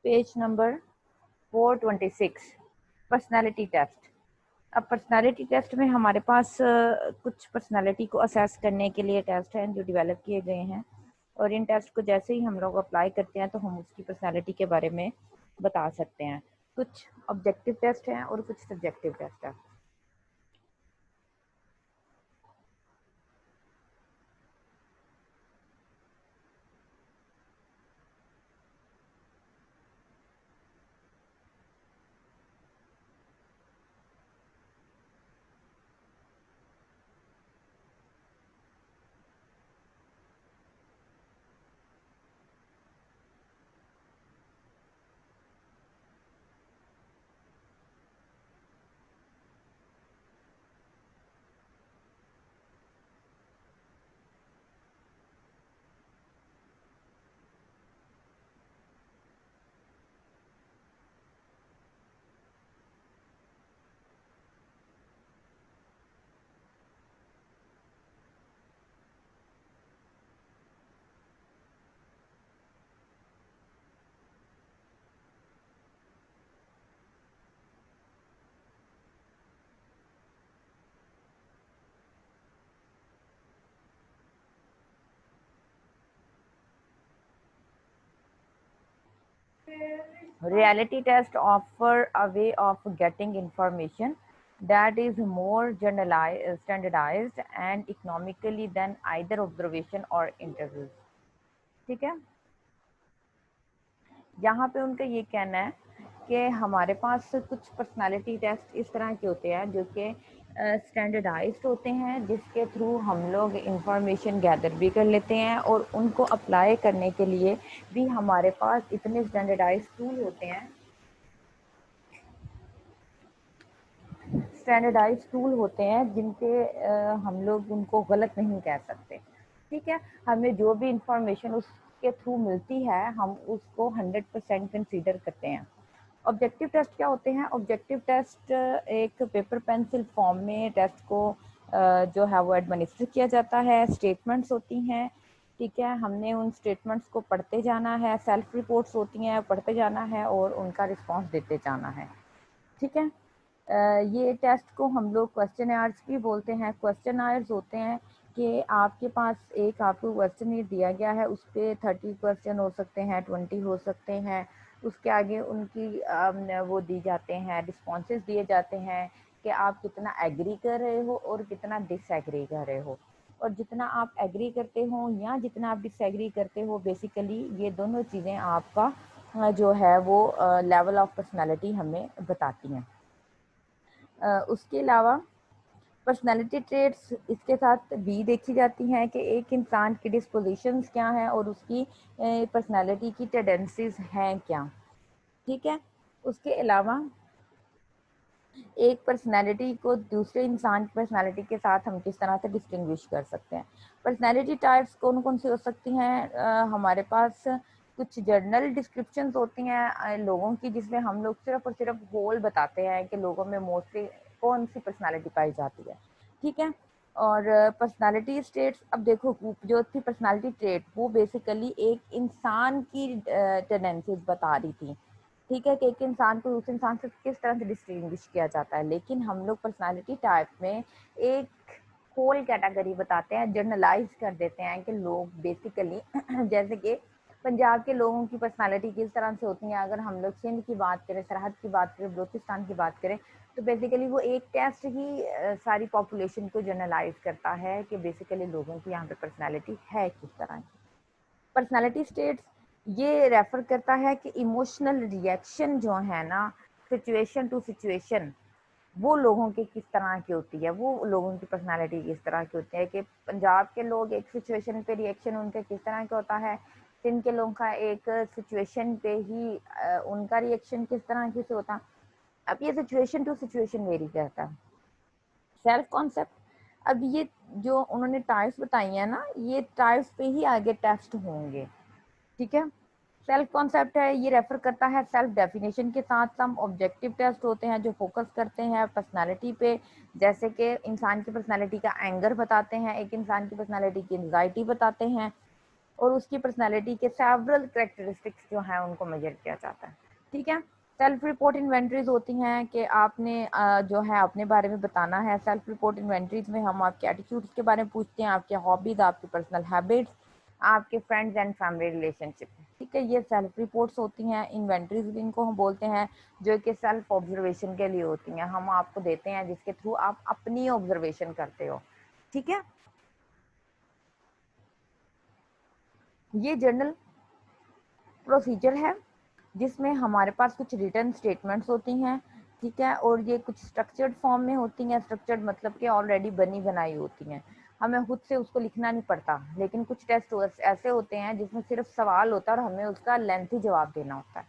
Page number 426 personality test. अब personality test में हमारे पास कुछ पर्सनालिटी को असेस करने के लिए टेस्ट हैं जो डेवलप किए गए हैं, और इन टेस्ट को जैसे ही हम लोग अप्लाई करते हैं तो हम उसकी पर्सनालिटी के बारे में बता सकते हैं। कुछ ऑब्जेक्टिव टेस्ट हैं और कुछ सब्जेक्टिव टेस्ट हैं। Reality test offer a way of getting information that is more generalized, standardized and economically than either observation or interviews। ठीक है, यहाँ पे उनका ये कहना है कि हमारे पास कुछ पर्सनालिटी टेस्ट इस तरह के होते हैं जो कि स्टैंडर्डाइज्ड होते हैं, जिसके थ्रू हम लोग इंफॉर्मेशन गैदर भी कर लेते हैं, और उनको अप्लाई करने के लिए भी हमारे पास इतने स्टैंडर्डाइज्ड टूल होते हैं, जिनके हम लोग उनको गलत नहीं कह सकते। ठीक है, हमें जो भी इंफॉर्मेशन उसके थ्रू मिलती है हम उसको 100% कंसीडर करते हैं। ऑब्जेक्टिव टेस्ट क्या होते हैं? ऑब्जेक्टिव टेस्ट एक पेपर पेंसिल फॉर्म में टेस्ट को जो है वो एडमिनिस्टर किया जाता है। स्टेटमेंट्स होती हैं, ठीक है, हमने उन स्टेटमेंट्स को पढ़ते जाना है। सेल्फ रिपोर्ट्स होती हैं, पढ़ते जाना है और उनका रिस्पॉन्स देते जाना है। ठीक है, ये टेस्ट को हम लोग क्वेश्चन आयर्स भी बोलते हैं। क्वेश्चन आयर्स होते हैं कि आपके पास एक आपको क्वेश्चन दिया गया है, उस पर 30 क्वेश्चन हो सकते हैं, 20 हो सकते हैं। उसके आगे उनकी वो दी जाते हैं, रिस्पॉन्सेज दिए जाते हैं कि आप कितना एग्री कर रहे हो और कितना डिसएग्री कर रहे हो। और जितना आप एग्री करते हो या जितना आप डिसएग्री करते हो, बेसिकली ये दोनों चीज़ें आपका जो है वो लेवल ऑफ पर्सनालिटी हमें बताती हैं। उसके अलावा पर्सनालिटी ट्रेट्स इसके साथ भी देखी जाती हैं कि एक इंसान की डिस्पोजिशंस क्या हैं और उसकी पर्सनालिटी की टेंडेंसीज हैं क्या। ठीक है, उसके अलावा एक पर्सनालिटी को दूसरे इंसान की पर्सनालिटी के साथ हम किस तरह से डिस्टिंग्विश कर सकते हैं। पर्सनालिटी टाइप्स कौन कौन सी हो सकती हैं? हमारे पास कुछ जर्नल डिस्क्रिप्शंस होती हैं लोगों की, जिसमें हम लोग सिर्फ और सिर्फ होल बताते हैं कि लोगों में मोस्टली कौन सी पर्सनालिटी पाई जाती है। ठीक है, और पर्सनालिटी स्टेट्स, अब देखो जो थी पर्सनालिटी ट्रेट वो बेसिकली एक इंसान की टेंडेंसीज बता रही थी। ठीक है, कि एक इंसान को दूसरे इंसान से किस तरह से डिस्टिंग्विश किया जाता है, लेकिन हम लोग पर्सनालिटी टाइप में एक होल कैटेगरी बताते हैं, जनरलाइज कर देते हैं कि लोग बेसिकली जैसे कि पंजाब के लोगों की पर्सनालिटी किस तरह से होती है। अगर हम लोग सिंध की बात करें, सरहद की बात करें, बलूचिस्तान की बात करें, तो बेसिकली वो एक टेस्ट ही सारी पॉपुलेशन को जनरलाइज करता है कि बेसिकली लोगों की यहाँ पे पर्सनालिटी है किस तरह की। पर्सनालिटी स्टेट्स ये रेफर करता है कि इमोशनल रिएक्शन जो है ना, सिचुएशन टू सिचुएशन, वो लोगों की किस तरह की होती है, वो लोगों की पर्सनालिटी किस तरह की होती है। कि पंजाब के लोग एक सिचुएशन पे रिएक्शन उनका किस तरह का होता है, सिंध के लोगों का एक सिचुएशन पे ही उनका रिएक्शन किस तरह की से होता है। अब ये सिचुएशन टू सिचुएशन वेरी करता है। सेल्फ कॉन्सेप्ट, अब ये जो उन्होंने टाइप्स बताई है ना, ये टाइप्स पे ही आगे टेस्ट होंगे। ठीक है, सेल्फ कॉन्सेप्ट है, ये रेफर करता है सेल्फ डेफिनेशन के साथ। सम ऑब्जेक्टिव टेस्ट होते हैं जो फोकस करते हैं पर्सनालिटी पे, जैसे कि इंसान की पर्सनालिटी का एंगर बताते हैं, एक इंसान की पर्सनालिटी की एंजाइटी बताते हैं। और उसकी पर्सनालिटी के सेवरल कैरेक्टरिस्टिक्स जो हैं उनको मेजर किया जाता है। ठीक है। सेल्फ रिपोर्ट इन्वेंटरीज होती हैं कि आपने जो है अपने बारे में बताना है। सेल्फ रिपोर्ट इन्वेंटरीज में हम आपके एटीट्यूड्स के बारे में पूछते हैं, आपके हॉबीज, आपकी पर्सनल हैबिट्स, आपके फ्रेंड्स एंड फैमिली रिलेशनशिप। ठीक है, ये सेल्फ रिपोर्ट्स होती हैं। इन्वेंटरीज भी इनको हम बोलते हैं, जो कि सेल्फ ऑब्जर्वेशन के लिए होती हैं, हम आपको देते हैं जिसके थ्रू आप अपनी ऑब्जर्वेशन करते हो। ठीक है, ये जर्नल प्रोसीजर है जिसमें हमारे पास कुछ रिटर्न स्टेटमेंट्स होती हैं। ठीक है, और ये कुछ स्ट्रक्चर्ड फॉर्म में होती हैं। स्ट्रक्चर्ड मतलब कि ऑलरेडी बनी बनाई होती हैं, हमें खुद से उसको लिखना नहीं पड़ता। लेकिन कुछ टेस्ट ऐसे होते हैं जिसमें सिर्फ सवाल होता है और हमें उसका लेंथी जवाब देना होता है।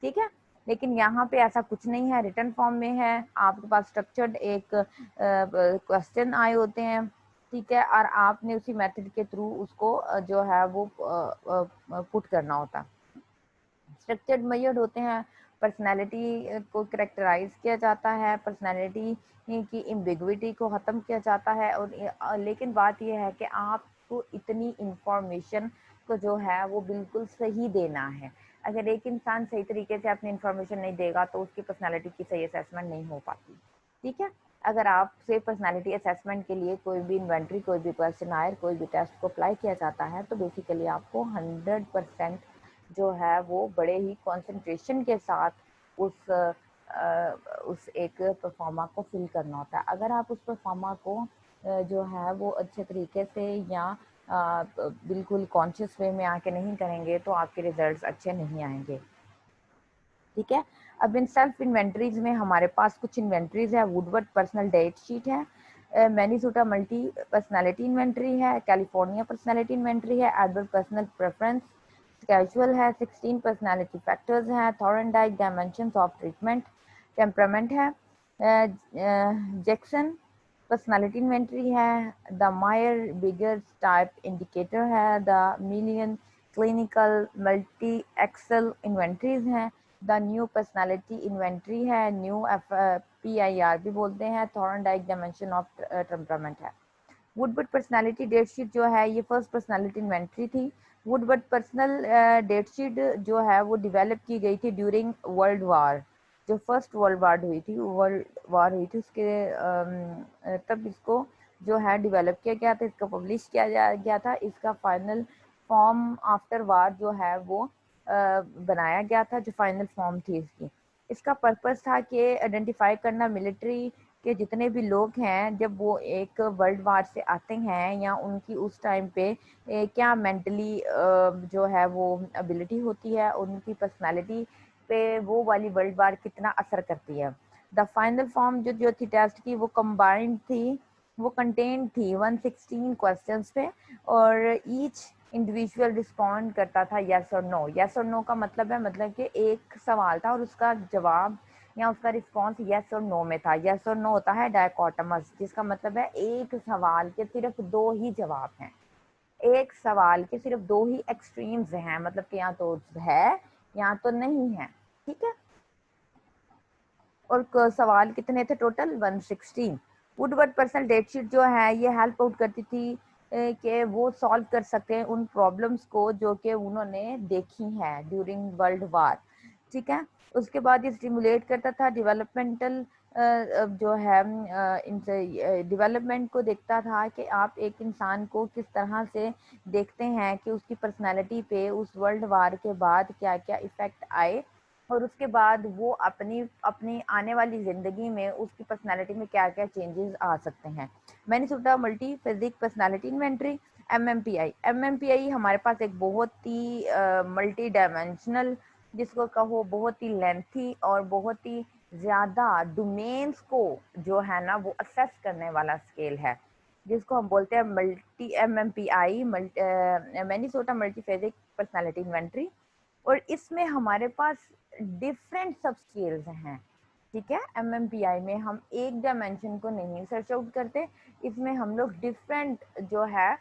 ठीक है, लेकिन यहाँ पे ऐसा कुछ नहीं है, रिटर्न फॉर्म में है। आपके पास स्ट्रक्चर्ड एक क्वेश्चन आए होते हैं। ठीक है, और आपने उसी मेथड के थ्रू उसको जो है वो पुट करना होता है। स्ट्रक्चर्ड मेजर्ड होते हैं, पर्सनैलिटी को करेक्टराइज किया जाता है, पर्सनैलिटी की एम्बिग्विटी को ख़त्म किया जाता है। और लेकिन बात यह है कि आपको इतनी इंफॉर्मेशन को जो है वो बिल्कुल सही देना है। अगर एक इंसान सही तरीके से अपनी इंफॉर्मेशन नहीं देगा तो उसकी पर्सनैलिटी की सही असेसमेंट नहीं हो पाती। ठीक है, अगर आपसे पर्सनैलिटी असेसमेंट के लिए कोई भी इन्वेंट्री, कोई भी क्वेश्चन आए, कोई भी टेस्ट को अप्लाई किया जाता है तो बेसिकली आपको 100% जो है वो बड़े ही कंसंट्रेशन के साथ उस एक परफॉर्मा को फिल करना होता है। अगर आप उस परफॉर्मा को जो है वो अच्छे तरीके से या बिल्कुल कॉन्शियस वे में आके नहीं करेंगे तो आपके रिजल्ट्स अच्छे नहीं आएंगे। ठीक है, अब इन सेल्फ इन्वेंटरीज में हमारे पास कुछ इन्वेंटरीज है। वुडवर्ड पर्सनल डेट शीट है, मिनेसोटा मल्टी पर्सनालिटी इन्वेंटरी है, कैलिफोर्निया पर्सनालिटी इन्वेंटरी है, एडवर्ड पर्सनल प्रेफरेंस कैजुअल है, 16 पर्सनालिटी फैक्टर्स हैं, Thorndike dimensions of treatment, temperament है, जैक्सन पर्सनालिटी इन्वेंटरी है, the Myers Briggs type indicator है, the Millon clinical multi axial inventories हैं, the new personality inventory है, new PIR भी बोलते हैं, थॉर्नडाइक डायमेंशन ऑफ टेम्परामेंट है। वुडवर्ड पर्सनालिटी डेट शीट जो है ये फर्स्ट पर्सनालिटी इन्वेंटरी थी। वुडवर्ड पर्सनल डेट शीट जो है वो डेवलप की गई थी ड्यूरिंग वर्ल्ड वार, जो फर्स्ट वर्ल्ड वार हुई थी उसके तब इसको जो है डेवलप किया गया था, इसको पब्लिश किया गया था। इसका फाइनल फॉर्म आफ्टर वार जो है वो बनाया गया था, जो फाइनल फॉर्म थी इसकी। इसका पर्पस था कि आइडेंटिफाई करना मिलिट्री के जितने भी लोग हैं जब वो एक वर्ल्ड वार से आते हैं या उनकी उस टाइम पे क्या मेंटली जो है वो एबिलिटी होती है, उनकी पर्सनालिटी पे वो वाली वर्ल्ड वार कितना असर करती है। द फाइनल फॉर्म जो थी टेस्ट की वो कंबाइंड थी, वो कंटेंट थी 116 क्वेश्चंस पे, और ईच इंडिविजुअल रिस्पॉन्ड करता था यस और नो। यस और नो का मतलब है, मतलब कि एक सवाल था और उसका जवाब या उसका रिस्पॉन्स यस और नो में था। यस और नो होता है डायकोटमस, जिसका मतलब है एक सवाल के सिर्फ दो ही जवाब हैं, एक सवाल के सिर्फ दो ही एक्सट्रीम्स हैं, मतलब कि या तो है या तो नहीं है। ठीक है, और सवाल कितने थे total? 116। Woodward personal data sheet जो है ये हेल्प आउट करती थी कि वो सॉल्व कर सकते हैं उन प्रॉब्लम्स को जो कि उन्होंने देखी हैं ड्यूरिंग वर्ल्ड वार। ठीक है, उसके बाद ये स्टिमुलेट करता था डेवलपमेंटल जो है डेवलपमेंट को देखता था कि आप एक इंसान को किस तरह से देखते हैं कि उसकी पर्सनालिटी पे उस वर्ल्ड वार के बाद क्या क्या इफ़ेक्ट आए, और उसके बाद वो अपनी अपनी आने वाली ज़िंदगी में उसकी पर्सनालिटी में क्या क्या चेंजेस आ सकते हैं। Minnesota multi phasic personality inventory, MMPI हमारे पास एक बहुत ही मल्टी डायमेंशनल, जिसको कहो बहुत ही लेंथी और बहुत ही ज़्यादा डोमेन्स को जो है ना वो असेस करने वाला स्केल है, जिसको हम बोलते हैं multi MMPI Minnesota multi phasic personality inventory. और इसमें हमारे पास डिफरेंट सब स्केल्स हैं। ठीक है, MMPI में हम एक डायमेंशन को नहीं सर्च आउट करते, इसमें हम लोग डिफरेंट जो है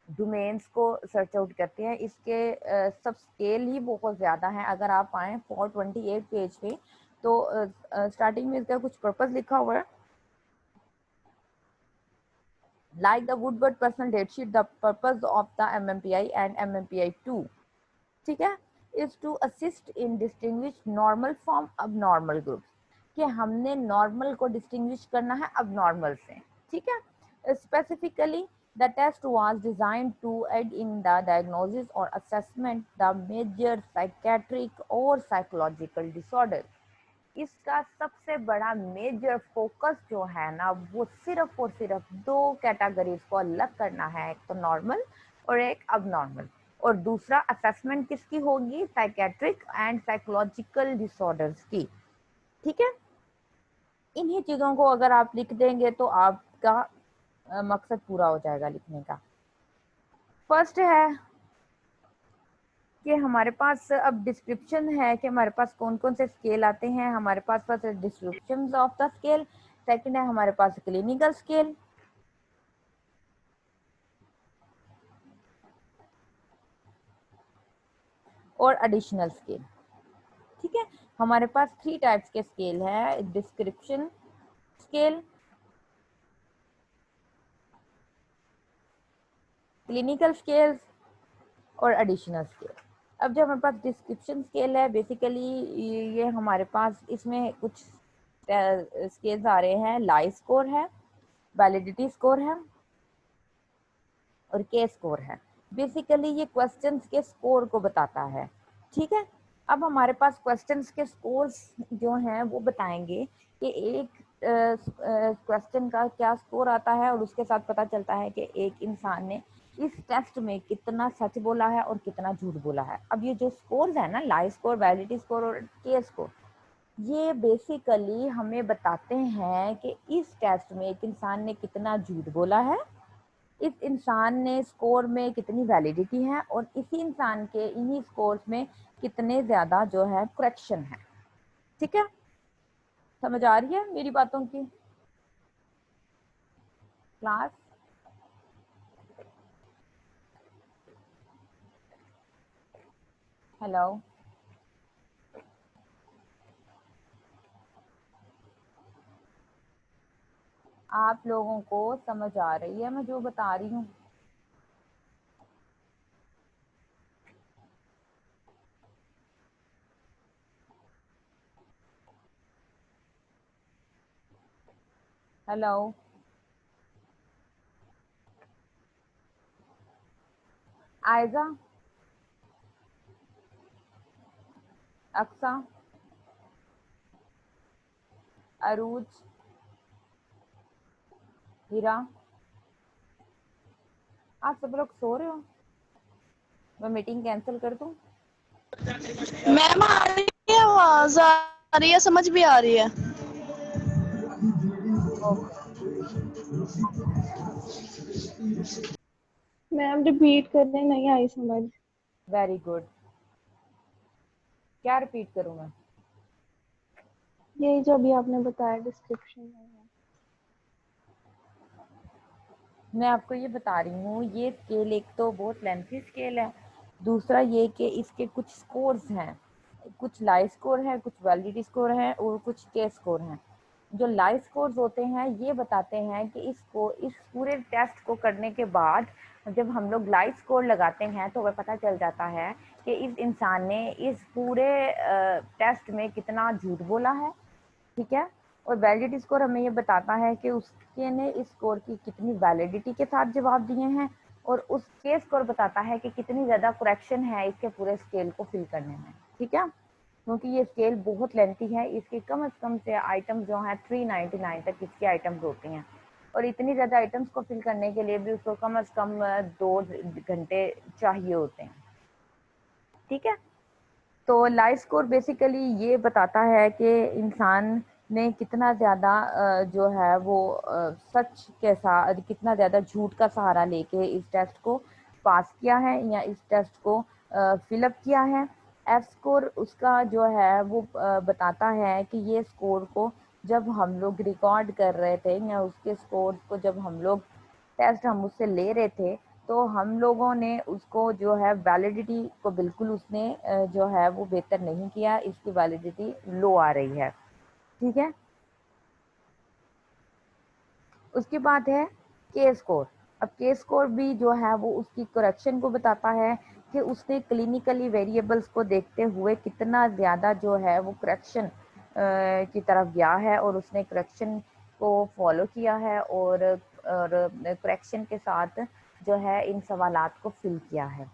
डोमेन्स को सर्च आउट करते हैं। इसके सब स्केल ही बहुत ज़्यादा हैं। अगर आप आएँ 428 पेज पे तो स्टार्टिंग में इसका कुछ पर्पस लिखा हुआ है। like the Woodward personal date sheet, the purpose of the MMPI and MMPI-2, ठीक है, is to assist in distinguish normal from abnormal groups, कि हमने नॉर्मल को डिस्टिंग्विश करना है abnormal से, ठीक है। Specifically the test was designed to aid in the diagnosis or assessment the major psychiatric or psychological disorder। इसका सबसे बड़ा मेजर फोकस जो है ना, वो सिर्फ और सिर्फ दो कैटेगरीज को अलग करना है, एक तो नॉर्मल और एक अब नॉर्मल, और दूसरा असेसमेंट किसकी होगी, साइकेट्रिक एंड साइकोलॉजिकल डिसऑर्डर्स की, ठीक है। इन्हीं चीजों को अगर आप लिख देंगे तो आपका मकसद पूरा हो जाएगा लिखने का। फर्स्ट है कि हमारे पास अब डिस्क्रिप्शन है कि हमारे पास कौन कौन से स्केल आते हैं। हमारे पास first description of the scale, second है हमारे पास क्लिनिकल स्केल, और एडिशनल स्केल, ठीक है। हमारे पास 3 टाइप्स के स्केल है, डिस्क्रिप्शन स्केल, क्लिनिकल स्केल और एडिशनल स्केल। अब जो हमारे पास डिस्क्रिप्शन स्केल है, बेसिकली ये हमारे पास इसमें कुछ स्केल्स आ रहे हैं, लाई स्कोर है, वैलिडिटी स्कोर है और के स्कोर है। बेसिकली ये क्वेश्चंस के स्कोर को बताता है, ठीक है। अब हमारे पास क्वेश्चंस के स्कोर्स जो हैं वो बताएंगे कि एक क्वेश्चन का क्या स्कोर आता है, और उसके साथ पता चलता है कि एक इंसान ने इस टेस्ट में कितना सच बोला है और कितना झूठ बोला है। अब ये जो स्कोर्स है ना, लाई स्कोर, वैलिडिटी स्कोर और के स्कोर, ये बेसिकली हमें बताते हैं कि इस टेस्ट में एक इंसान ने कितना झूठ बोला है, इस इंसान ने स्कोर में कितनी वैलिडिटी है, और इसी इंसान के इन्हीं स्कोर्स में कितने ज्यादा जो है करेक्शन है, ठीक है। समझ आ रही है मेरी बातों की क्लास? हेलो, आप लोगों को समझ आ रही है मैं जो बता रही हूँ? हेलो, आयजा, अक्सा, अरूज, हीरा, आप सब लोग सो रहे हो? मैं मीटिंग कैंसिल कर दूं? मैम आ रही है, आवाज आ रही है, समझ भी आ रही है। मैम रिपीट करने नहीं आई समझ। Very good. क्या रिपीट करूं मैं? यही जो अभी आपने बताया डिस्क्रिप्शन में। मैं आपको ये बता रही हूँ, ये स्केल एक तो बहुत लेंथी स्केल है, दूसरा ये कि इसके कुछ स्कोर्स हैं, कुछ लाई स्कोर है, कुछ वैलिडिटी स्कोर है और कुछ के स्कोर हैं। जो लाई स्कोर्स होते हैं ये बताते हैं कि इसको, इस पूरे टेस्ट को करने के बाद जब हम लोग लाई स्कोर लगाते हैं तो वह पता चल जाता है कि इस इंसान ने इस पूरे टेस्ट में कितना झूठ बोला है, ठीक है। और वैलिडिटी स्कोर हमें ये बताता है कि उसके ने इस स्कोर की कितनी वैलिडिटी के साथ जवाब दिए हैं, और उसके स्कोर बताता है कि कितनी ज़्यादा करेक्शन है इसके पूरे स्केल को फिल करने में, ठीक है। क्योंकि ये स्केल बहुत लेंथी है, इसके कम से कम से आइटम जो हैं 399 तक इसके आइटम्स होते हैं, और इतनी ज़्यादा आइटम्स को फिल करने के लिए भी उसको कम से कम 2 घंटे चाहिए होते हैं, ठीक है। तो लाइफ स्कोर बेसिकली ये बताता है कि इंसान ने कितना ज़्यादा जो है वो सच के साथ, कितना ज़्यादा झूठ का सहारा लेके इस टेस्ट को पास किया है या इस टेस्ट को फिलअप किया है। एफ स्कोर उसका जो है वो बताता है कि ये स्कोर को जब हम लोग रिकॉर्ड कर रहे थे या उसके स्कोर को जब हम लोग टेस्ट हम उससे ले रहे थे तो हम लोगों ने उसको जो है वैलिडिटी को बिल्कुल उसने जो है वो बेहतर नहीं किया, इसकी वैलिडिटी लो आ रही है, ठीक है। उसके बाद है के स्कोर। अब के स्कोर भी जो है वो उसकी करेक्शन को बताता है कि उसने क्लिनिकली वेरिएबल्स को देखते हुए कितना ज़्यादा जो है वो करेक्शन की तरफ गया है और उसने करेक्शन को फॉलो किया है और करेक्शन के साथ जो है इन सवालात को फिल किया है।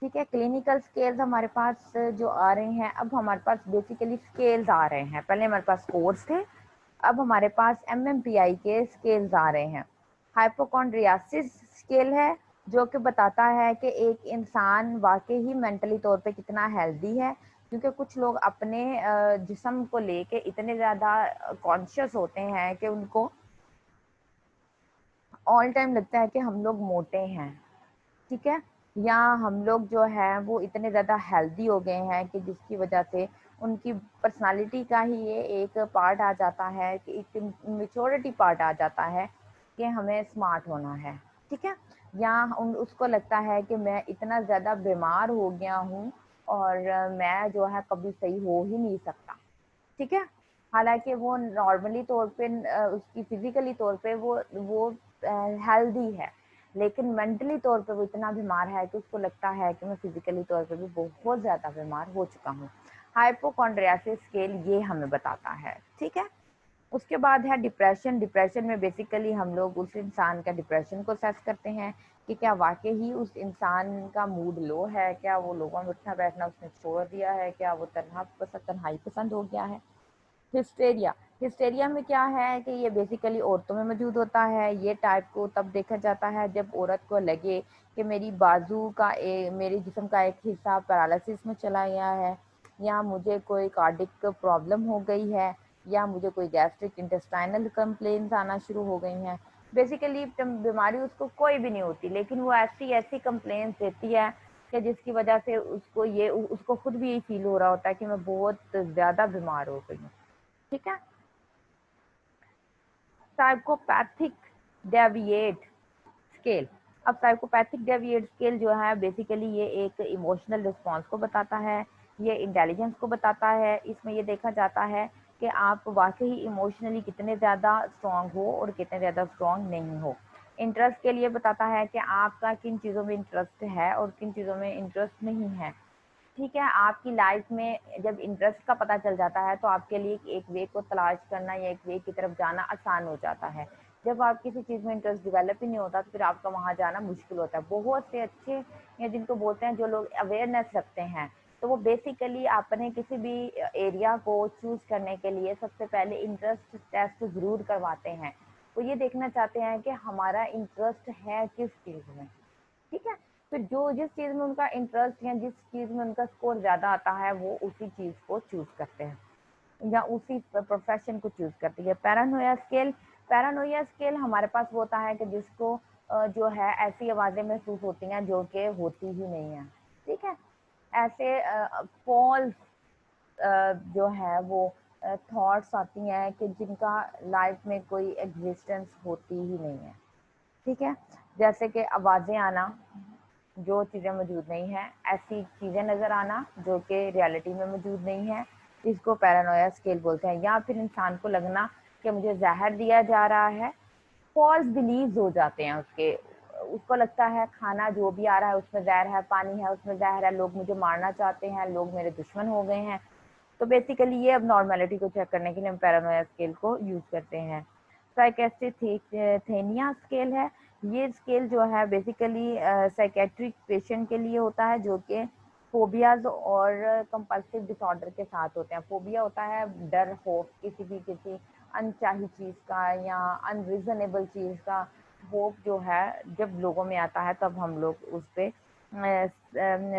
ठीक है, क्लिनिकल स्केल्स हमारे पास जो आ रहे हैं, अब हमारे पास बेसिकली स्केल्स आ रहे हैं। पहले हमारे पास स्कोर्स थे, अब हमारे पास MMPI के स्केल्स आ रहे हैं। हाइपोकॉन्ड्रियासिस स्केल है जो कि बताता है कि एक इंसान वाकई ही मेंटली तौर पे कितना हेल्दी है, क्योंकि कुछ लोग अपने जिस्म को लेके इतने ज़्यादा कॉन्शियस होते हैं कि उनको ऑल टाइम लगता है कि हम लोग मोटे हैं। ठीक है, या हम लोग जो है वो इतने ज़्यादा हेल्दी हो गए हैं कि जिसकी वजह से उनकी पर्सनालिटी का ही ये एक पार्ट आ जाता है कि एक मेच्योरिटी पार्ट आ जाता है कि हमें स्मार्ट होना है। ठीक है, या उसको लगता है कि मैं इतना ज़्यादा बीमार हो गया हूँ और मैं जो है कभी सही हो ही नहीं सकता। ठीक है, हालांकि वो नॉर्मली तौर पे उसकी फिजिकली तौर पे वो हेल्दी है, लेकिन मेंटली तौर पे वो इतना बीमार है कि उसको लगता है कि मैं फिजिकली तौर पे भी बहुत ज़्यादा बीमार हो चुका हूँ। हाइपोकॉन्ड्रियासिस स्केल ये हमें बताता है। ठीक है, उसके बाद है डिप्रेशन। डिप्रेशन में बेसिकली हम लोग उस इंसान का डिप्रेशन को असेस करते हैं कि क्या वाकई ही उस इंसान का मूड लो है, क्या वो लोगों में उठना बैठना उसने छोड़ दिया है, क्या वो तन्हाई पसंद हो गया है। हिस्टेरिया। हिस्टेरिया में क्या है कि ये बेसिकली औरतों में मौजूद होता है। ये टाइप को तब देखा जाता है जब औरत को लगे कि मेरी बाजू का मेरे जिस्म का एक हिस्सा पैरालिसिस में चला गया है, या मुझे कोई कार्डिक प्रॉब्लम हो गई है, या मुझे कोई गैस्ट्रिक इंटेस्टाइनल कंप्लेंट्स आना शुरू हो गई हैं। बेसिकली बीमारी उसको कोई भी नहीं होती, लेकिन वो ऐसी ऐसी कंप्लेंट्स देती है कि जिसकी वजह से उसको खुद भी यही फील हो रहा होता है कि मैं बहुत ज़्यादा बीमार हो गई हूँ। ठीक है, साइकोपैथिक डेविएट स्केल। अब साइकोपैथिक डेविएट स्केल जो है बेसिकली ये एक इमोशनल रिस्पॉन्स को बताता है, ये इंटेलिजेंस को बताता है। इसमें ये देखा जाता है कि आप वाकई इमोशनली कितने ज़्यादा स्ट्रांग हो और कितने ज़्यादा स्ट्रांग नहीं हो। इंटरेस्ट के लिए बताता है कि आपका किन चीज़ों में इंटरेस्ट है और किन चीज़ों में इंटरेस्ट नहीं है। ठीक है, आपकी लाइफ में जब इंटरेस्ट का पता चल जाता है तो आपके लिए एक वे को तलाश करना या एक वे की तरफ जाना आसान हो जाता है। जब आप किसी चीज़ में इंटरेस्ट डेवलप ही नहीं होता तो फिर आपका वहाँ जाना मुश्किल होता है। बहुत से अच्छे या जिनको बोलते हैं जो लोग अवेयरनेस रखते हैं, तो वो बेसिकली अपने किसी भी एरिया को चूज करने के लिए सबसे पहले इंटरेस्ट टेस्ट ज़रूर करवाते हैं। वो ये देखना चाहते हैं कि हमारा इंटरेस्ट है किस चीज़ में। ठीक है, फिर जो जिस चीज़ में उनका इंटरेस्ट या जिस चीज़ में उनका स्कोर ज़्यादा आता है वो उसी चीज़ को चूज़ करते हैं या उसी प्रोफेशन को चूज़ करती है। Paranoia scale. पैरानोया स्केल हमारे पास वो होता है कि जिसको जो है ऐसी आवाज़ें महसूस होती हैं जो कि होती ही नहीं है। ठीक है, ऐसे फॉल्स जो है वो थॉट्स आती हैं कि जिनका लाइफ में कोई एग्जिस्टेंस होती ही नहीं है। ठीक है, जैसे कि आवाज़ें आना, जो चीज़ें मौजूद नहीं हैं, ऐसी चीज़ें नज़र आना जो कि रियलिटी में मौजूद नहीं है, इसको पैरानोया स्केल बोलते हैं। या फिर इंसान को लगना कि मुझे जहर दिया जा रहा है। फॉल्स बिलीव्स हो जाते हैं उसके, उसको लगता है खाना जो भी आ रहा है उसमें जहर है, पानी है उसमें जहर है, लोग मुझे मारना चाहते हैं, लोग मेरे दुश्मन हो गए हैं। तो बेसिकली ये अब नॉर्मेलिटी को चेक करने के लिए हम पैरानोया स्केल को यूज़ करते हैं। साइकेस्टिथेनिया स्केल है। ये स्केल जो है बेसिकली साइकेट्रिक पेशेंट के लिए होता है जो कि फोबियाज और कंपल्सिव डिसऑर्डर के साथ होते हैं। फोबिया होता है डर, होप, किसी अनचाही चीज़ का या अनरीजनेबल चीज़ का होप जो है जब लोगों में आता है तब हम लोग उस पर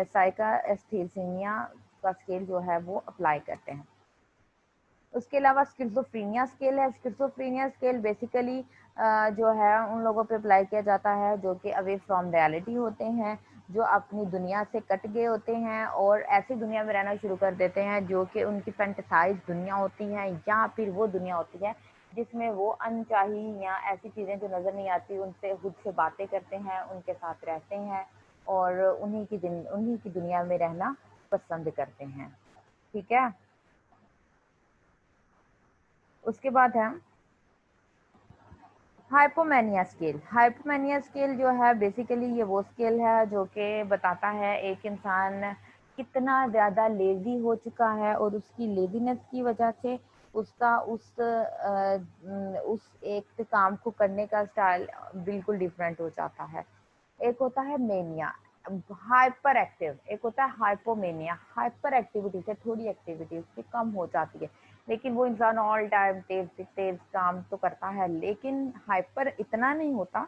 साइकास्थीसिनिया का स्केल जो है वो अप्लाई करते हैं। उसके अलावा स्किज़ोफ्रेनिया स्केल है। स्किज़ोफ्रेनिया स्केल बेसिकली जो है उन लोगों पे अप्लाई किया जाता है जो कि अवे फ्रॉम रियलिटी होते हैं, जो अपनी दुनिया से कट गए होते हैं और ऐसी दुनिया में रहना शुरू कर देते हैं जो कि उनकी फैंटेसाइज दुनिया होती हैं, या फिर वो दुनिया होती है जिसमें वो अनचाही या ऐसी चीज़ें जो नज़र नहीं आती उनसे खुद से बातें करते हैं, उनके साथ रहते हैं और उन्हीं की दुनिया में रहना पसंद करते हैं। ठीक है, उसके बाद है हाइपोमेनिया स्केल जो है बेसिकली ये वो स्केल है जो कि बताता है एक इंसान कितना ज़्यादा लेजी हो चुका है और उसकी लेजीनेस की वजह से उसका उस एक काम को करने का स्टाइल बिल्कुल डिफरेंट हो जाता है। एक होता है मेनिया, हाइपर एक्टिव, एक होता है हाइपोमेनिया। हाइपर एक्टिविटी से थोड़ी एक्टिविटी उसकी कम हो जाती है, लेकिन वो इंसान ऑल टाइम तेज तेज काम तो करता है, लेकिन हाइपर इतना नहीं होता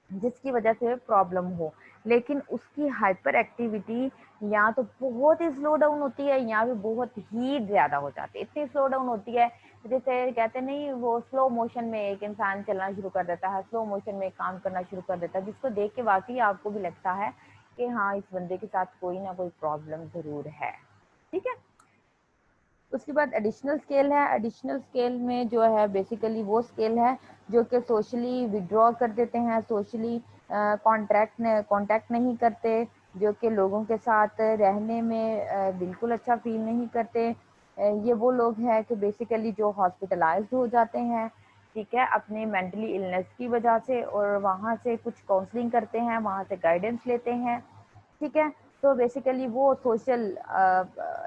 जिसकी वजह से प्रॉब्लम हो। लेकिन उसकी हाइपर एक्टिविटी या तो बहुत ही स्लो डाउन होती है या फिर बहुत ही ज्यादा हो जाती है। इतनी स्लो डाउन होती है जैसे कहते नहीं, वो स्लो मोशन में एक इंसान चलना शुरू कर देता है, स्लो मोशन में काम करना शुरू कर देता है, जिसको देख के वाकई आपको भी लगता है कि हाँ इस बंदे के साथ कोई ना कोई प्रॉब्लम जरूर है। ठीक है। उसके बाद एडिशनल स्केल है। एडिशनल स्केल में जो है बेसिकली वो स्केल है जो कि सोशली विड्रॉ कर देते हैं, सोशली कांटेक्ट नहीं करते, जो कि लोगों के साथ रहने में बिल्कुल अच्छा फील नहीं करते। ये वो लोग हैं कि बेसिकली जो हॉस्पिटलाइज्ड हो जाते हैं, ठीक है, अपने मेंटली इलनेस की वजह से, और वहाँ से कुछ काउंसलिंग करते हैं, वहाँ से गाइडेंस लेते हैं। ठीक है। तो बेसिकली वो सोशल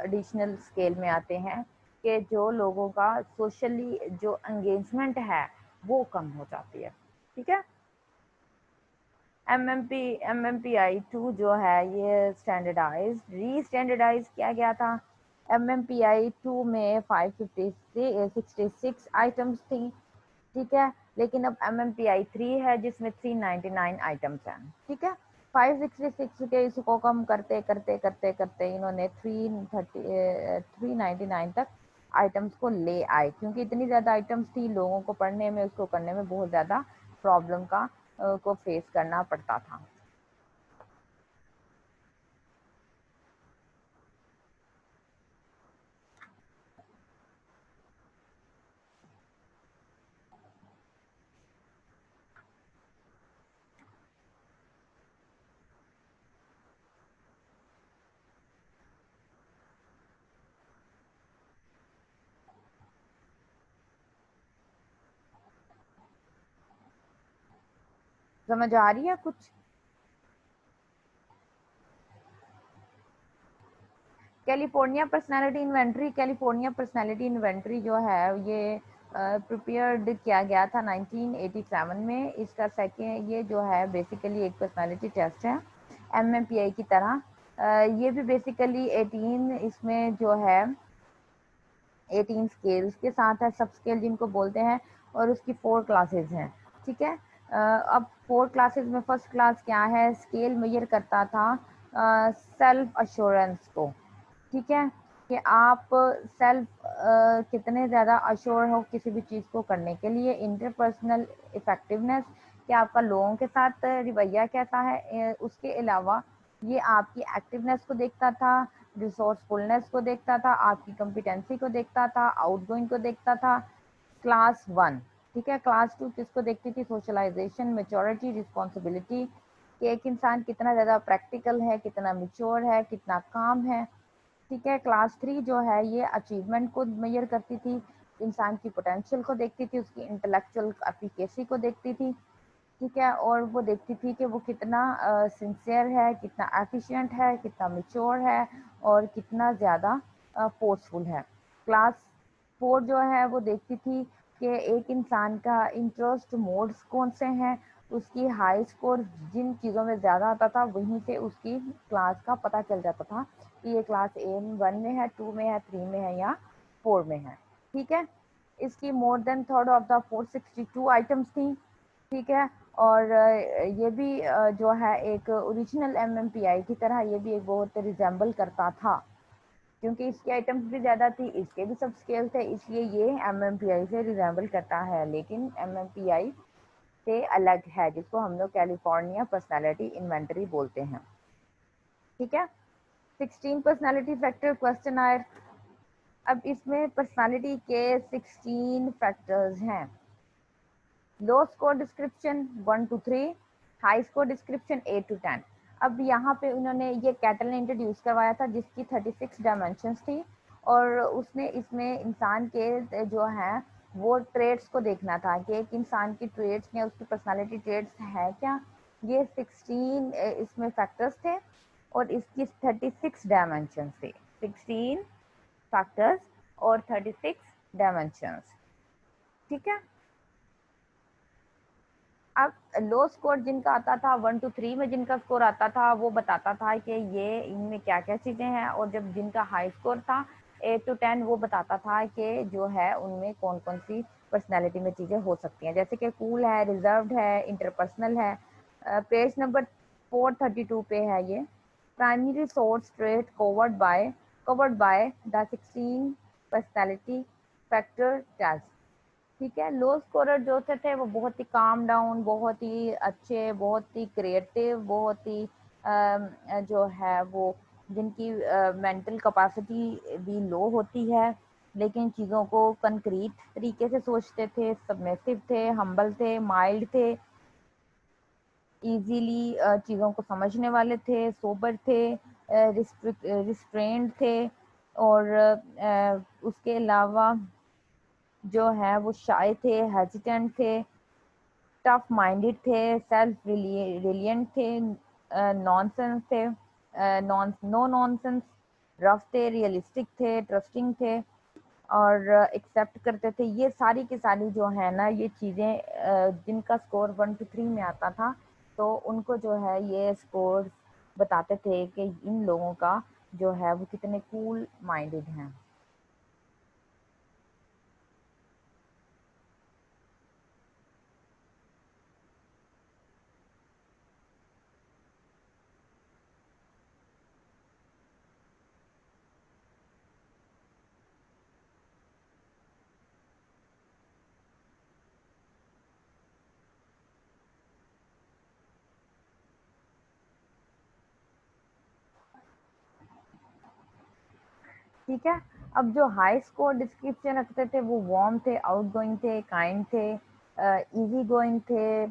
एडिशनल स्केल में आते हैं कि जो लोगों का सोशली जो एंगेजमेंट है वो कम हो जाती है। ठीक है। MMPI 2 जो है ये री स्टैंडर्डाइज किया गया था। MMPI 2 में 566 आइटम्स थी। ठीक है। लेकिन अब MMPI 3 है जिसमें 399 आइटम्स हैं। ठीक है। 566 के इसको कम करते करते करते करते इन्होंने 399 तक आइटम्स को ले आए, क्योंकि इतनी ज़्यादा आइटम्स थी, लोगों को पढ़ने में, उसको करने में बहुत ज़्यादा प्रॉब्लम को फेस करना पड़ता था। समझ आ रही है कुछ? कैलिफोर्निया पर्सनालिटी इन्वेंट्री जो है ये प्रिपेयर्ड किया गया था 1987 में। इसका सेकेंड ये जो है बेसिकली एक पर्सनालिटी टेस्ट है MMPI की तरह। ये भी बेसिकली 18 इसमें जो है 18 स्केल्स के साथ है, सब स्केल जिनको बोलते हैं, और उसकी 4 क्लासेस हैं। ठीक है। अब 4 क्लासेस में फर्स्ट क्लास क्या है, स्केल मेजर करता था सेल्फ अश्योरेंस को। ठीक है, कि आप सेल्फ कितने ज़्यादा अश्योर हो किसी भी चीज़ को करने के लिए। इंटरपर्सनल इफेक्टिवनेस, कि आपका लोगों के साथ रवैया कैसा है। उसके अलावा ये आपकी एक्टिवनेस को देखता था, रिसोर्सफुलनेस को देखता था, आपकी कॉम्पिटेंसी को देखता था, आउटगोइंग को देखता था। क्लास 1। ठीक है। क्लास 2 किसको देखती थी, सोशलाइजेशन, मेच्योरिटी, रिस्पॉन्सिबिलिटी, कि एक इंसान कितना ज़्यादा प्रैक्टिकल है, कितना मेच्योर है, कितना काम है। ठीक है। क्लास 3 जो है ये अचीवमेंट को मेजर करती थी, इंसान की पोटेंशियल को देखती थी, उसकी इंटेलेक्चुअल एफिकेसी को देखती थी। ठीक है। और वो देखती थी कि वो कितना सिंसियर है, कितना एफिशिएंट है, कितना मेच्योर है, और कितना ज़्यादा फोर्सफुल है। क्लास 4 जो है वो देखती थी कि एक इंसान का इंटरेस्ट मोड्स कौन से हैं, उसकी हाई स्कोर जिन चीज़ों में ज़्यादा आता था वहीं से उसकी क्लास का पता चल जाता था कि ये क्लास A1 में है, 2 में है, 3 में है या 4 में है। ठीक है। इसकी more than third of the 462 items थी। ठीक है। और ये भी जो है एक ओरिजिनल MMPI की तरह ये भी एक बहुत रिजेंबल करता था, क्योंकि इसकी आइटम्स भी ज़्यादा थी, इसके भी सब स्केल थे, इसलिए ये MMPI से रिजेंबल करता है, लेकिन MMPI से अलग है, जिसको हम लोग कैलिफोर्निया पर्सनालिटी इन्वेंटरी बोलते हैं। ठीक है। 16 पर्सनालिटी फैक्टर क्वेश्चन आयर। अब इसमें पर्सनालिटी के 16 फैक्टर्स हैं। लो score description 1 to 3, high score description 8 to 10। अब यहाँ पे उन्होंने ये कैटल ने इंट्रोड्यूस करवाया था जिसकी 36 डायमेंशंस थी, और उसने इसमें इंसान के जो हैं वो ट्रेड्स को देखना था कि एक इंसान की ट्रेड्स में उसकी पर्सनालिटी ट्रेड्स है क्या। ये 16 इसमें फैक्टर्स थे और इसकी 36 डायमेंशन थे। 16 फैक्टर्स और 36 डायमेंशंस। ठीक है। अब लो स्कोर जिनका आता था 1 to 3 में जिनका स्कोर आता था वो बताता था कि ये इनमें क्या क्या चीज़ें हैं, और जब जिनका हाई स्कोर था 8 to 10 वो बताता था कि जो है उनमें कौन कौन सी पर्सनैलिटी में चीज़ें हो सकती हैं, जैसे कि कूल है, रिजर्व्ड है, इंटरपर्सनल है। पेज नंबर 432 पे है ये। Primary source trait covered by the 16 personality factor test. ठीक है। लो स्कोरर जो थे वो बहुत ही काम डाउन, बहुत ही अच्छे, बहुत ही क्रिएटिव, बहुत ही जो है वो जिनकी मेंटल कैपेसिटी भी लो होती है, लेकिन चीज़ों को कंक्रीट तरीके से सोचते थे, सबमिसिव थे, हम्बल थे, माइल्ड थे, इजीली चीज़ों को समझने वाले थे, सोबर थे, रिस्ट्रेंड थे, और उसके अलावा जो है वो शाय थे, हेजिटेंट थे, टफ माइंडेड थे, सेल्फ रिलियंट थे, नॉनसेंस थे, नो नॉनसेंस, रफ थे, रियलिस्टिक थे, ट्रस्टिंग थे, और एक्सेप्ट करते थे। ये सारी की सारी जो है ना ये चीज़ें जिनका स्कोर 1 to 3 में आता था तो उनको जो है ये स्कोर बताते थे कि इन लोगों का जो है वो कितने कूल माइंडेड हैं। ठीक है। अब जो हाई स्कोर डिस्क्रिप्शन रखते थे वो वार्म थे, आउटगोइंग थे, काइंड थे, इजी गोइंग थे,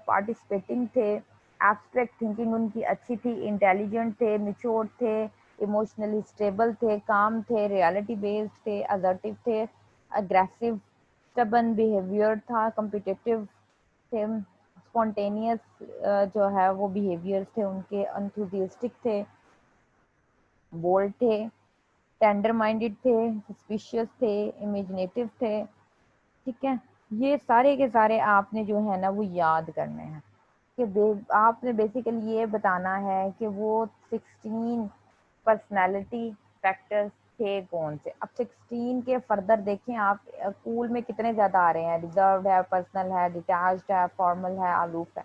पार्टिसिपेटिंग थे, एब्स्ट्रैक्ट थिंकिंग उनकी अच्छी थी, इंटेलिजेंट थे, मिच्योर थे, इमोशनली स्टेबल थे, काम थे, रियलिटी बेस्ड थे, असर्टिव थे, अग्रेसिव स्टबन बिहेवियर था, कम्पिटिटिव थे, स्पॉन्टेनियस जो है वो बिहेवियर्स थे उनके, एंथुसियास्टिक थे, बोल्ड थे, टेंडर माइंडेड थे, सस्पिशियस थे, इमेजिनेटिव थे। ठीक है। ये सारे के सारे आपने जो है ना वो याद करने हैं कि आपने बेसिकली ये बताना है कि वो 16 पर्सनालिटी फैक्टर्स थे कौन से। अब 16 के फर्दर देखें आप, कूल में कितने ज़्यादा आ रहे हैं, रिजर्व है, पर्सनल है, डिटैच्ड है, फॉर्मल है, आलूफ है।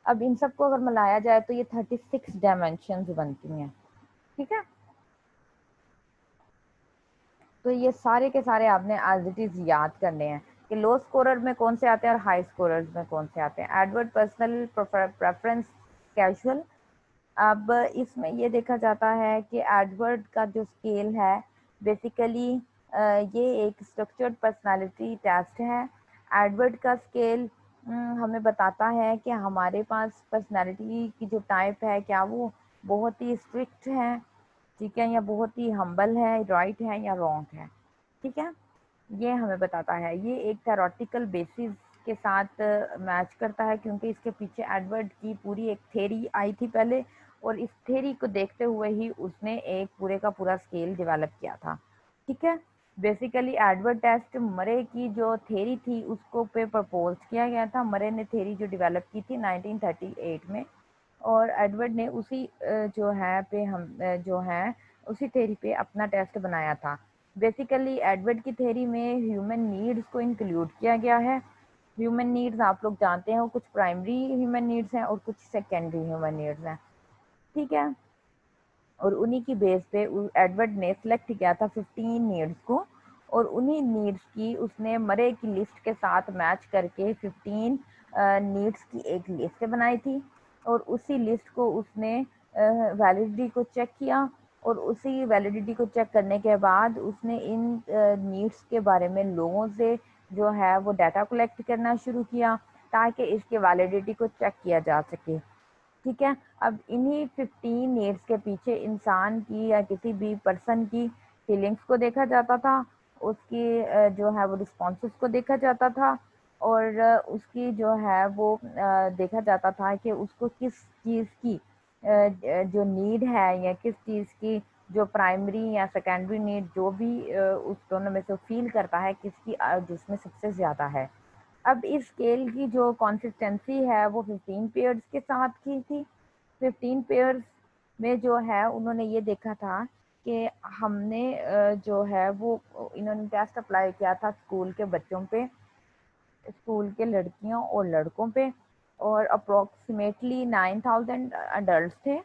अब इन सबको अगर मिलाया जाए तो ये 36 डायमेंशंस बनती हैं। ठीक है। तो ये सारे के सारे आपने एज इट इज़ याद करने हैं कि लो स्कोरर में कौन से आते हैं और हाई स्कोरर्स में कौन से आते हैं। Edward, personal preference, casual. अब इसमें ये देखा जाता है कि एडवर्ड का जो स्केल है बेसिकली ये एक स्ट्रक्चर्ड पर्सनालिटी टेस्ट है। एडवर्ड का स्केल हमें बताता है कि हमारे पास पर्सनालिटी की जो टाइप है क्या वो बहुत ही स्ट्रिक्ट है, ठीक है, या बहुत ही हम्बल है, राइट है, या रॉन्ग है। ठीक है। ये हमें बताता है। ये एक थेरोटिकल बेसिस के साथ मैच करता है क्योंकि इसके पीछे एडवर्ड की पूरी एक थ्योरी आई थी पहले, और इस थ्योरी को देखते हुए ही उसने एक पूरे का पूरा स्केल डेवलप किया था। ठीक है। बेसिकली एडवर्ड टेस्ट मरे की जो थ्योरी थी उसको पे प्रपोज किया गया था। मरे ने थ्योरी जो डेवलप की थी 1938 में, और एडवर्ड ने उसी जो है पे हम जो है उसी थ्योरी पे अपना टेस्ट बनाया था। बेसिकली एडवर्ड की थ्योरी में ह्यूमन नीड्स को इंक्लूड किया गया है। ह्यूमन नीड्स आप लोग जानते हैं, कुछ प्राइमरी ह्यूमन नीड्स हैं और कुछ सेकेंडरी ह्यूमन नीड्स हैं। ठीक है। और उन्हीं की बेस पे एडवर्ड ने सेलेक्ट किया था 15 नीड्स को, और उन्हीं नीड्स की उसने मरे की लिस्ट के साथ मैच करके 15 नीड्स की एक लिस्ट बनाई थी, और उसी लिस्ट को उसने वैलिडिटी को चेक किया, और उसी वैलिडिटी को चेक करने के बाद उसने इन नीड्स के बारे में लोगों से जो है वो डाटा कलेक्ट करना शुरू किया ताकि इसके वैलिडिटी को चेक किया जा सके। ठीक है। अब इन्हीं 15 नीड्स के पीछे इंसान की या किसी भी पर्सन की फीलिंग्स को देखा जाता था, उसकी जो है वो रिस्पॉन्सेस को देखा जाता था, और उसकी जो है वो देखा जाता था कि उसको किस चीज़ की जो नीड है, या किस चीज़ की जो प्राइमरी या सेकेंडरी नीड जो भी उस दोनों में से फील करता है, किसकी जिसमें सबसे ज़्यादा है। अब इस स्केल की जो कंसिस्टेंसी है वो 15 पेयर्स के साथ की थी। 15 पेयर्स में जो है उन्होंने ये देखा था कि हमने जो है वो इन्होंने टेस्ट अप्लाई किया था स्कूल के बच्चों पे, स्कूल के लड़कियों और लड़कों पे, और अप्रोक्सीमेटली 9000 अडल्ट थे,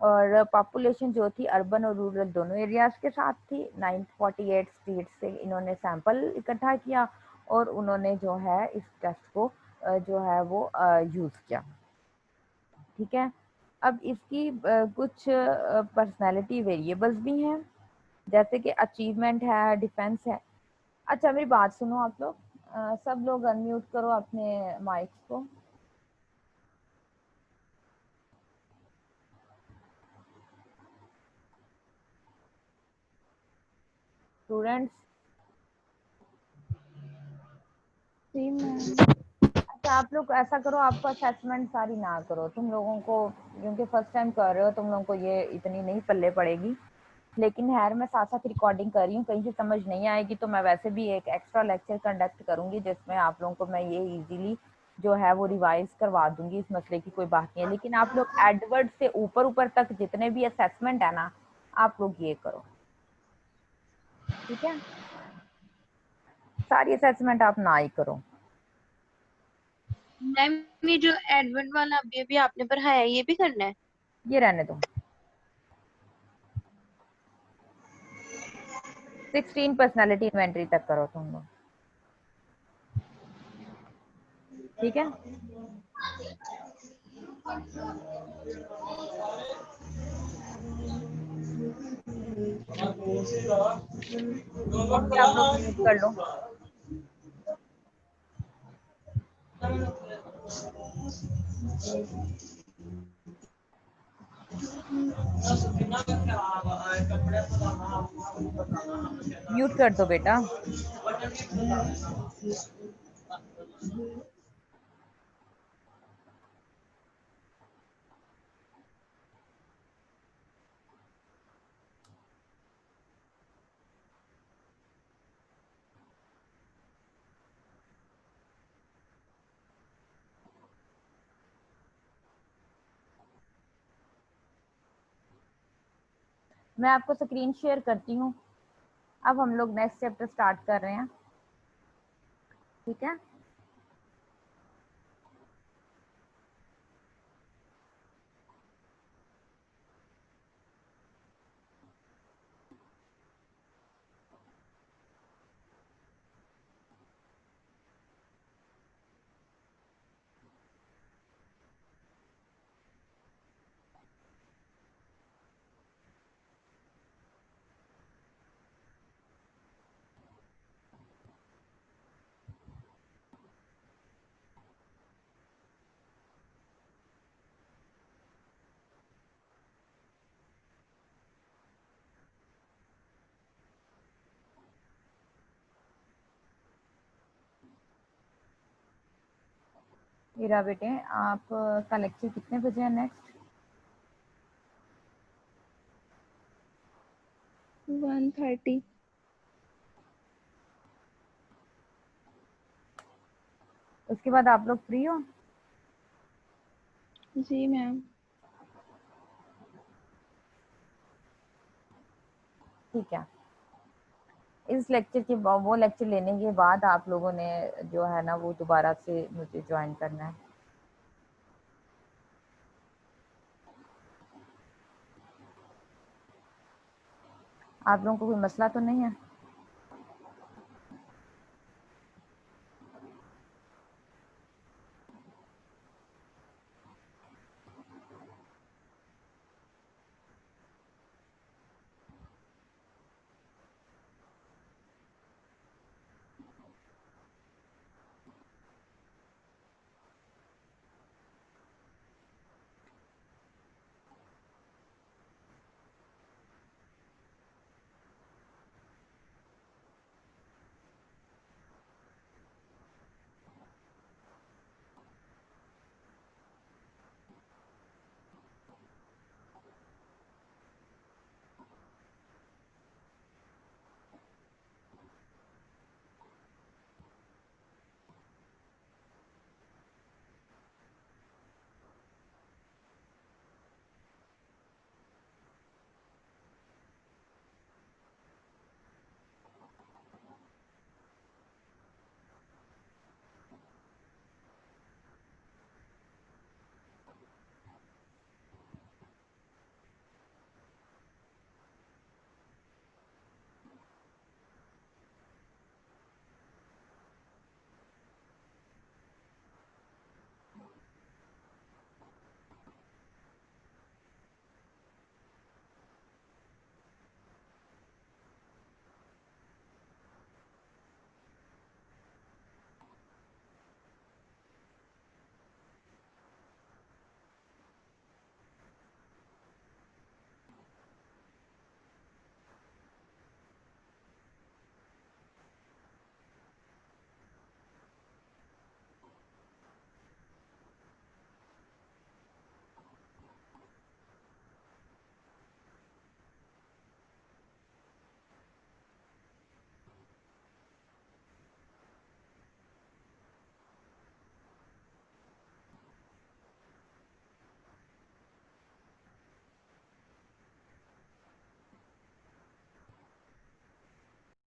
और पॉपुलेशन जो थी अर्बन और रूरल दोनों एरियाज के साथ थी। 948 स्टेट से इन्होंने सैंपल इकट्ठा किया, और उन्होंने जो है इस टेस्ट को जो है वो यूज़ किया। ठीक है। अब इसकी कुछ पर्सनालिटी वेरिएबल्स भी हैं, जैसे कि अचीवमेंट है, डिफेंस है। अच्छा मेरी बात सुनो आप लोग, सब लोग अनम्यूट करो अपने माइक्स को। स्टूडेंट्स, जी मैम। अच्छा आप लोग ऐसा करो, आपको असेसमेंट सारी ना करो तुम लोगों को, क्योंकि फर्स्ट टाइम कर रहे हो, तुम लोगों को ये इतनी नहीं पल्ले पड़ेगी। लेकिन खैर मैं साथ साथ रिकॉर्डिंग कर रही हूँ, कहीं से समझ नहीं आएगी तो मैं वैसे भी एक एक्स्ट्रा लेक्चर कंडक्ट करूंगी, जिसमें आप लोगों को मैं ये इजीली जो है वो रिवाइज करवा दूंगी। इस मसले की कोई बात नहीं है, लेकिन आप लोग एडवर्ड से ऊपर ऊपर तक जितने भी असेसमेंट है ना, आप लोग ये करो। ठीक है, सारी असेसमेंट आप ना ही करो। मैम ये जो एडवर्ड वाला अभी अभी आपने पढ़ाया है, ये भी करना है? ये रहने दो। 16 पर्सनैलिटी इन्वेंटरी तक करो तुम लोग। ठीक है, ओके आप लोग म्यूट कर लो। म्यूट कर दो बेटा। मैं आपको स्क्रीन शेयर करती हूँ। अब हम लोग नेक्स्ट चैप्टर स्टार्ट कर रहे हैं। ठीक है, हीरा बेटे, आप का लेक्चर कितने बजे है नेक्स्ट? 1:30। उसके बाद आप लोग फ्री हो? जी मैम। ठीक है, इस लेक्चर के वो लेक्चर लेने के बाद आप लोगों ने जो है ना वो दोबारा से मुझे ज्वाइन करना है। आप लोगों को कोई मसला तो नहीं है?